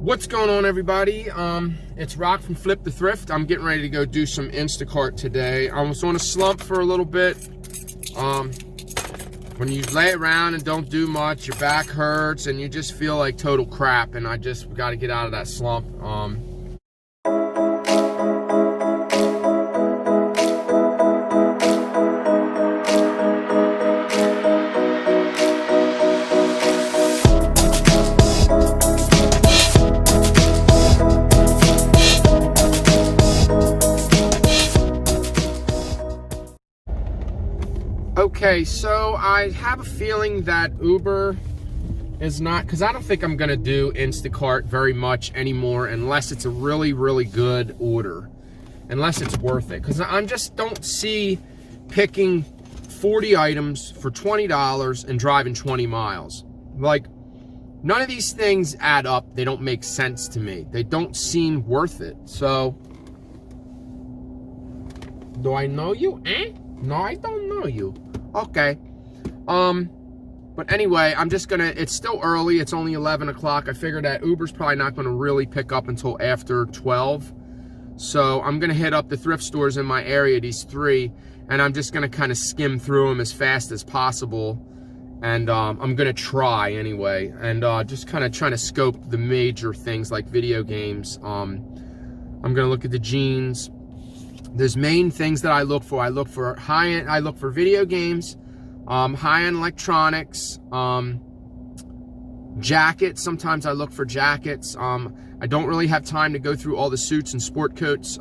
What's going on, everybody? It's Rock from Flip the Thrift. I'm getting ready to go do some Instacart today. I was on a slump for a little bit. When you lay around and don't do much, your back hurts and you just feel like total crap, and I just got to get out of that slump. Okay, so I have a feeling that Uber is not, because I don't think I'm going to do Instacart very much anymore unless it's a really, really good order. Unless it's worth it. Because I just don't see picking 40 items for $20 and driving 20 miles. Like, none of these things add up. They don't make sense to me. They don't seem worth it. So, do I know you? No, I don't know you. Okay. But anyway, I'm just gonna, it's still early, it's only 11 o'clock. I figured that Uber's probably not gonna really pick up until after 12. So I'm gonna hit up the thrift stores in my area, these three, and I'm just gonna kind of skim through them as fast as possible. And I'm gonna try anyway, and just kind of trying to scope the major things like video games. I'm gonna look at the jeans. There's main things that I look for. I look for high-end, I look for video games, high-end electronics, jackets. Sometimes I look for jackets. I don't really have time to go through all the suits and sport coats,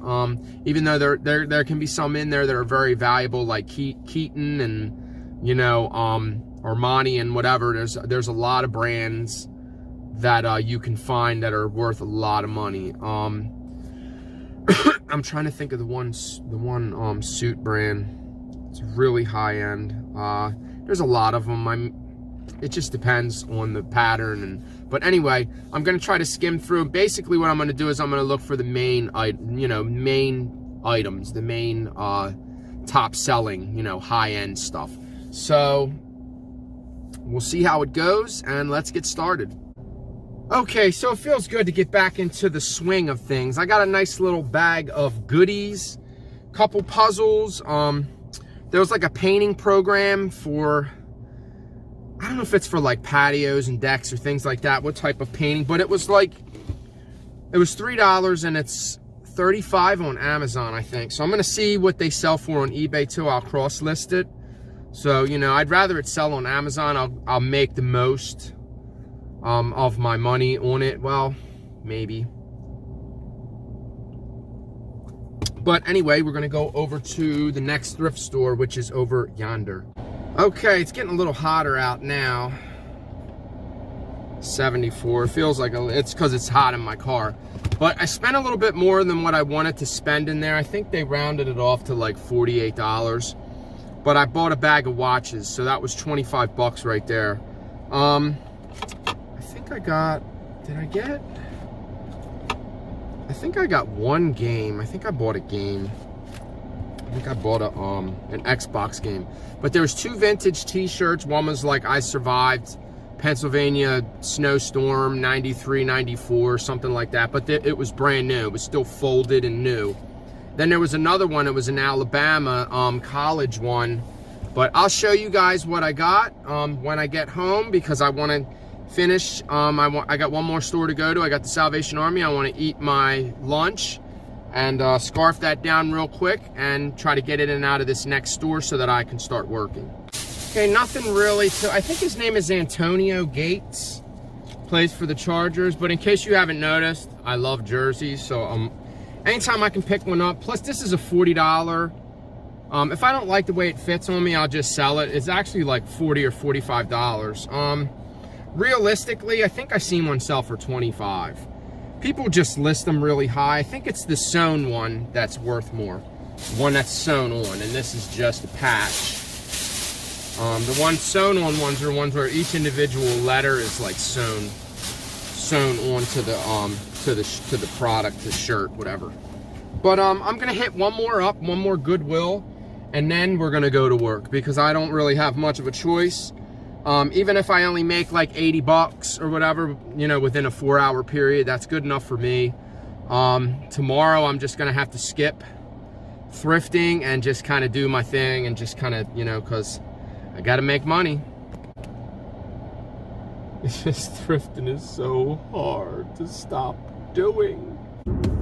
even though there can be some in there that are very valuable, like Keaton and, you know, Armani and whatever. There's a lot of brands that you can find that are worth a lot of money. I'm trying to think of the one suit brand. It's really high end. There's a lot of them. It just depends on the pattern. But anyway, I'm gonna try to skim through. Basically, what I'm gonna do is I'm gonna look for the main items, the main top selling, high end stuff. So we'll see how it goes, and let's get started. Okay, so it feels good to get back into the swing of things. I got a nice little bag of goodies, couple puzzles. There was like a painting program for, I don't know if it's for like patios and decks or things like that, what type of painting, but it was $3 and it's $35 on Amazon, I think. So I'm gonna see what they sell for on eBay too. I'll cross list it. So, I'd rather it sell on Amazon. I'll make the most of my money on it. Well, maybe. But anyway, we're gonna go over to the next thrift store, which is over yonder. Okay, it's getting a little hotter out now. 74. It feels like it's because it's hot in my car. But I spent a little bit more than what I wanted to spend in there. I think they rounded it off to like $48. But I bought a bag of watches, so that was 25 bucks right there. I think I got one game. I think I bought a game. I think I bought an Xbox game. But there was two vintage t-shirts. One was like I Survived Pennsylvania Snowstorm 93, 94, something like that. But it was brand new. It was still folded and new. Then there was another one. It was an Alabama college one. But I'll show you guys what I got when I get home, because I want to finish. I got one more store to go to. I got the Salvation Army. I want to eat my lunch and scarf that down real quick and try to get in and out of this next store so that I can start working. Okay, nothing really to, I think his name is Antonio Gates, plays for the Chargers, but in case you haven't noticed, I love jerseys, so anytime I can pick one up. Plus this is a $40. If I don't like the way it fits on me, I'll just sell it. It's actually like $40 or $45. Realistically, I think I seen one sell for 25. People just list them really high. I think it's the sewn one that's worth more. One that's sewn on, and this is just a patch. The one sewn on ones are ones where each individual letter is like sewn on to the product, the shirt, whatever. But I'm gonna hit one more Goodwill, and then we're gonna go to work because I don't really have much of a choice. Even if I only make like 80 bucks or whatever, you know, within a 4-hour period, that's good enough for me. Tomorrow I'm just gonna have to skip thrifting and just kind of do my thing and just kind of, you know, because I gotta make money. It's just thrifting is so hard to stop doing.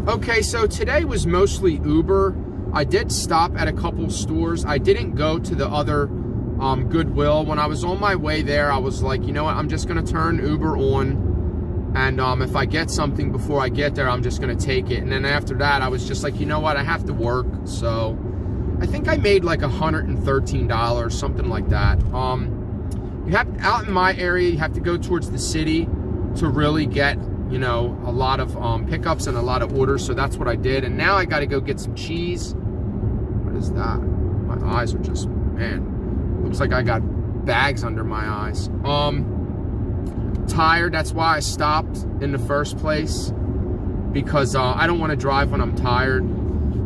Okay, so today was mostly Uber. I did stop at a couple stores. I didn't go to the other Goodwill. When I was on my way there, I was like, you know what, I'm just gonna turn Uber on, and if I get something before I get there, I'm just gonna take it. And then after that, I was just like, you know what, I have to work. So I think I made like $113, something like that. You have, out in my area, you have to go towards the city to really get, you know, a lot of pickups and a lot of orders. So that's what I did. And now I got to go get some cheese. What is that? My eyes are just, man, looks like I got bags under my eyes. Tired. That's why I stopped in the first place, because I don't want to drive when I'm tired.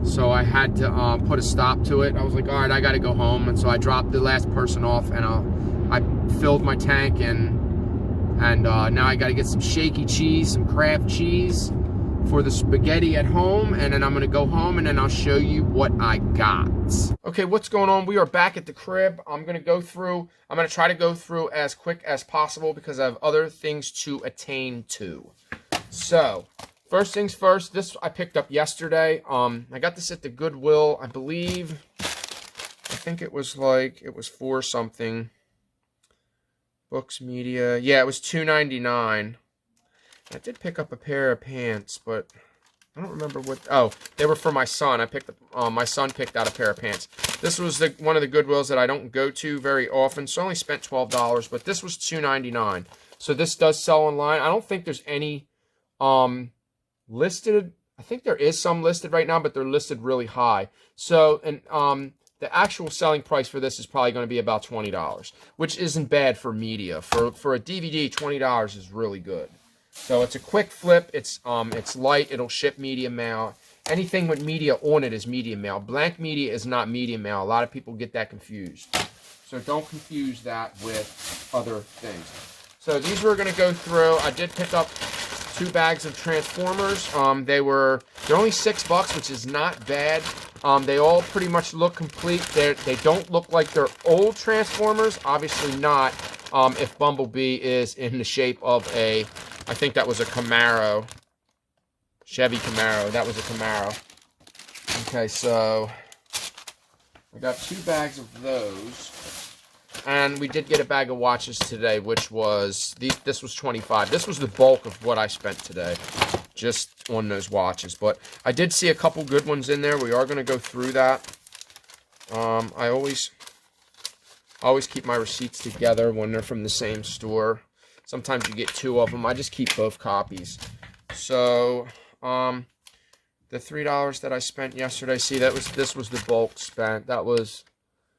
So I had to put a stop to it. I was like, all right, I got to go home. And so I dropped the last person off, and I filled my tank, and now I got to get some shaky cheese, some Kraft cheese for the spaghetti at home, and then I'm going to go home, and then I'll show you what I got. Okay, what's going on? We are back at the crib. I'm going to try to go through as quick as possible because I have other things to attain to. So, first things first, this I picked up yesterday. I got this at the Goodwill, I believe. I think it was for something. Books, media. Yeah, it was $2.99. I did pick up a pair of pants, but I don't remember what. Oh, they were for my son. I picked up. My son picked out a pair of pants. This was one of the Goodwills that I don't go to very often, so I only spent $12. But this was $2.99. So this does sell online. I don't think there's any listed. I think there is some listed right now, but they're listed really high. So, and the actual selling price for this is probably going to be about $20, which isn't bad for media. For a DVD, $20 is really good. So it's a quick flip. It's light. It'll ship media mail. Anything with media on it is media mail. Blank media is not media mail. A lot of people get that confused. So don't confuse that with other things. So these we're going to go through. I did pick up 2 bags of Transformers. They're only $6, which is not bad. They all pretty much look complete. They don't look like they're old Transformers. Obviously not. If Bumblebee is in the shape of a, I think that was a Camaro. Chevy Camaro. That was a Camaro. Okay, so I got 2 bags of those. And we did get a bag of watches today, which was, this was $25. This was the bulk of what I spent today, just on those watches. But I did see a couple good ones in there. We are going to go through that. I always keep my receipts together when they're from the same store. Sometimes you get 2 of them. I just keep both copies. So, the $3 that I spent yesterday, see, this was the bulk spent. That was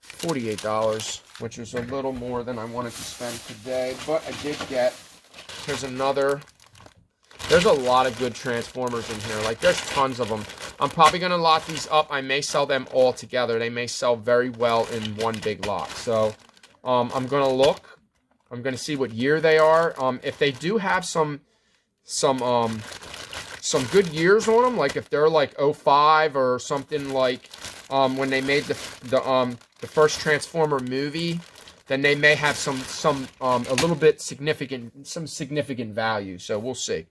$48, which is a little more than I wanted to spend today, but I did get, there's a lot of good Transformers in here. Like, there's tons of them. I'm probably going to lot these up. I may sell them all together. They may sell very well in one big lot. So, I'm going to look. I'm going to see what year they are. If they do have some good years on them, like if they're like 05 or something, like when they made the first Transformer movie, then they may have a little bit significant value. So we'll see.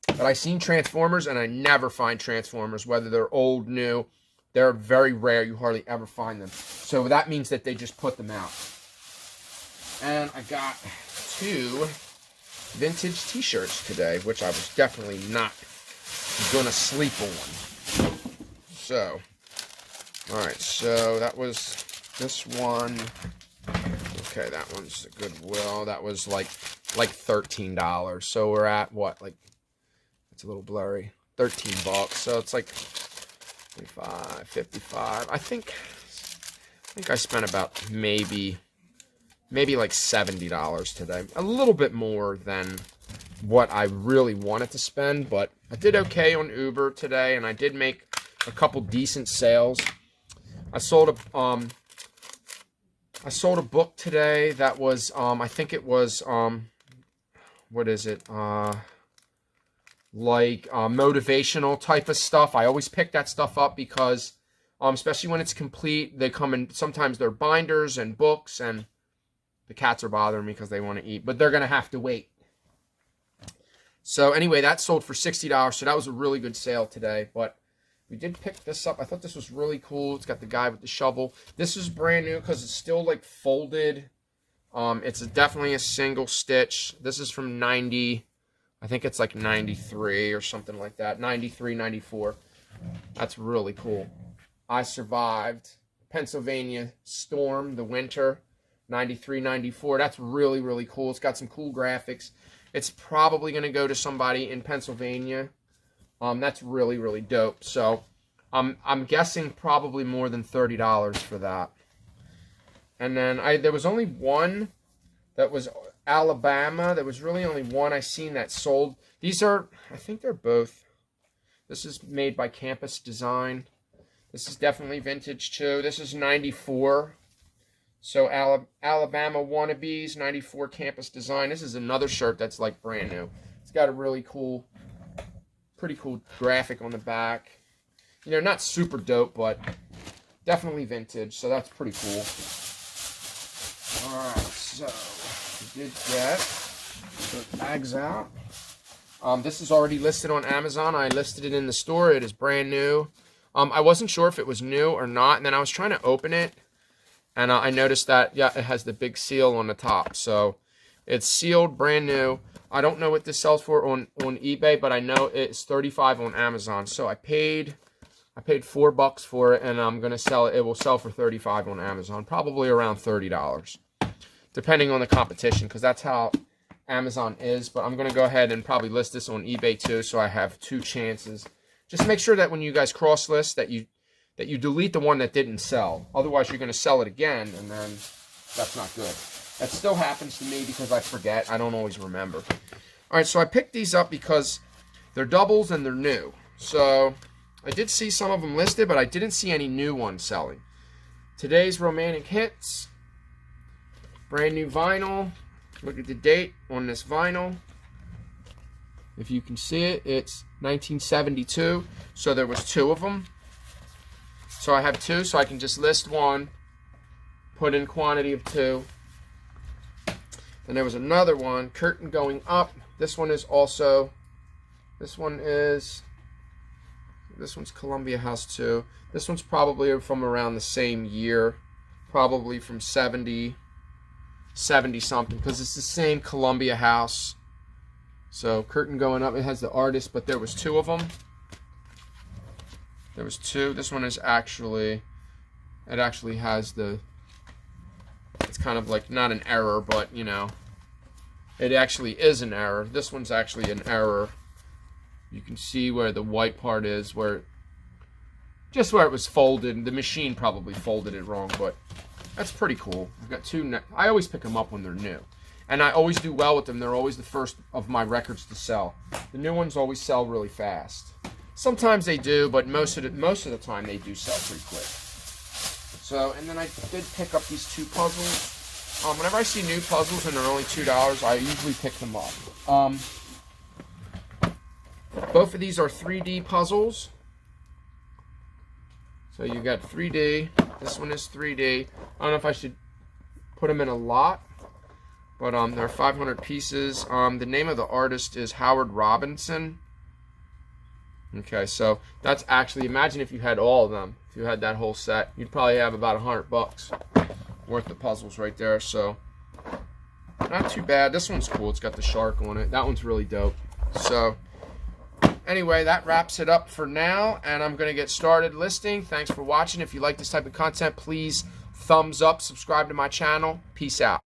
But I've seen Transformers, and I never find Transformers, whether they're old, new. They're very rare. You hardly ever find them. So that means that they just put them out. And I got 2 vintage t-shirts today, which I was definitely not gonna sleep on. So, alright, so that was this one. Okay, that one's a Goodwill. That was like $13. So we're at what? Like, it's a little blurry. $13. So it's like 45, 55. I think I spent about maybe like $70 today. A little bit more than what I really wanted to spend, but I did okay on Uber today, and I did make a couple decent sales. I sold I sold a book today that was, I think it was, what is it? Motivational type of stuff. I always pick that stuff up because, especially when it's complete, they come in, sometimes they're binders and books, and the cats are bothering me because they want to eat, but they're going to have to wait. So anyway, that sold for $60, so that was a really good sale today, but we did pick this up. I thought this was really cool. It's got the guy with the shovel. This is brand new because it's still like folded. It's definitely a single stitch. This is from 90, I think it's like 93 or something like that. 93, 94. That's really cool. I survived Pennsylvania storm, the winter, 93, 94. That's really, really cool. It's got some cool graphics. It's probably going to go to somebody in Pennsylvania. That's really, really dope. So I'm guessing probably more than $30 for that. And then there was only one that was Alabama. There was really only one I seen that sold. These are, I think they're both. This is made by Campus Design. This is definitely vintage too. This is 94. So Alabama Wannabes, 94 Campus Design. This is another shirt that's like brand new. It's got a really cool, pretty cool graphic on the back. You know, not super dope, but definitely vintage. So that's pretty cool. Alright, so we did get the bags out. This is already listed on Amazon. I listed it in the store. It is brand new. I wasn't sure if it was new or not, and then I was trying to open it, and I noticed that, yeah, it has the big seal on the top. So it's sealed, brand new. I don't know what this sells for on eBay, but I know it's $35 on Amazon. So I paid $4 for it, and I'm gonna sell it. It will sell for $35 on Amazon, probably around $30, depending on the competition, because that's how Amazon is. But I'm gonna go ahead and probably list this on eBay too, so I have 2 chances. Just make sure that when you guys cross list that you delete the one that didn't sell. Otherwise, you're gonna sell it again, and then that's not good. That still happens to me because I forget. I don't always remember. All right, so I picked these up because they're doubles and they're new. So I did see some of them listed, but I didn't see any new ones selling. Today's Romantic Hits. Brand new vinyl. Look at the date on this vinyl. If you can see it, it's 1972. So there was 2 of them. So I have 2, so I can just list one, put in quantity of 2. And there was another one, Curtain Going Up. This one is also, this one's Columbia House 2. This one's probably from around the same year, probably from 70 something, because it's the same Columbia House. So Curtain Going Up, it has the artist, but there was 2 of them. There was 2. This one is actually, it actually has the, it's kind of like not an error, but you know, it actually is an error. This one's actually an error. You can see where the white part is, where, just where it was folded. The machine probably folded it wrong, but that's pretty cool. I've got 2, I always pick them up when they're new. And I always do well with them. They're always the first of my records to sell. The new ones always sell really fast. Sometimes they do, but most of the time they do sell pretty quick. So, and then I did pick up these 2 puzzles. Whenever I see new puzzles and they're only $2, I usually pick them up. Both of these are 3D puzzles. So you got 3D. This one is 3D. I don't know if I should put them in a lot, but there are 500 pieces. The name of the artist is Howard Robinson. Okay, so that's actually, imagine if you had all of them. If you had that whole set, you'd probably have about $100 worth of puzzles right there. So not too bad. This one's cool. It's got the shark on it. That one's really dope. So anyway, that wraps it up for now, and I'm going to get started listing. Thanks for watching. If you like this type of content, please thumbs up, subscribe to my channel. Peace out.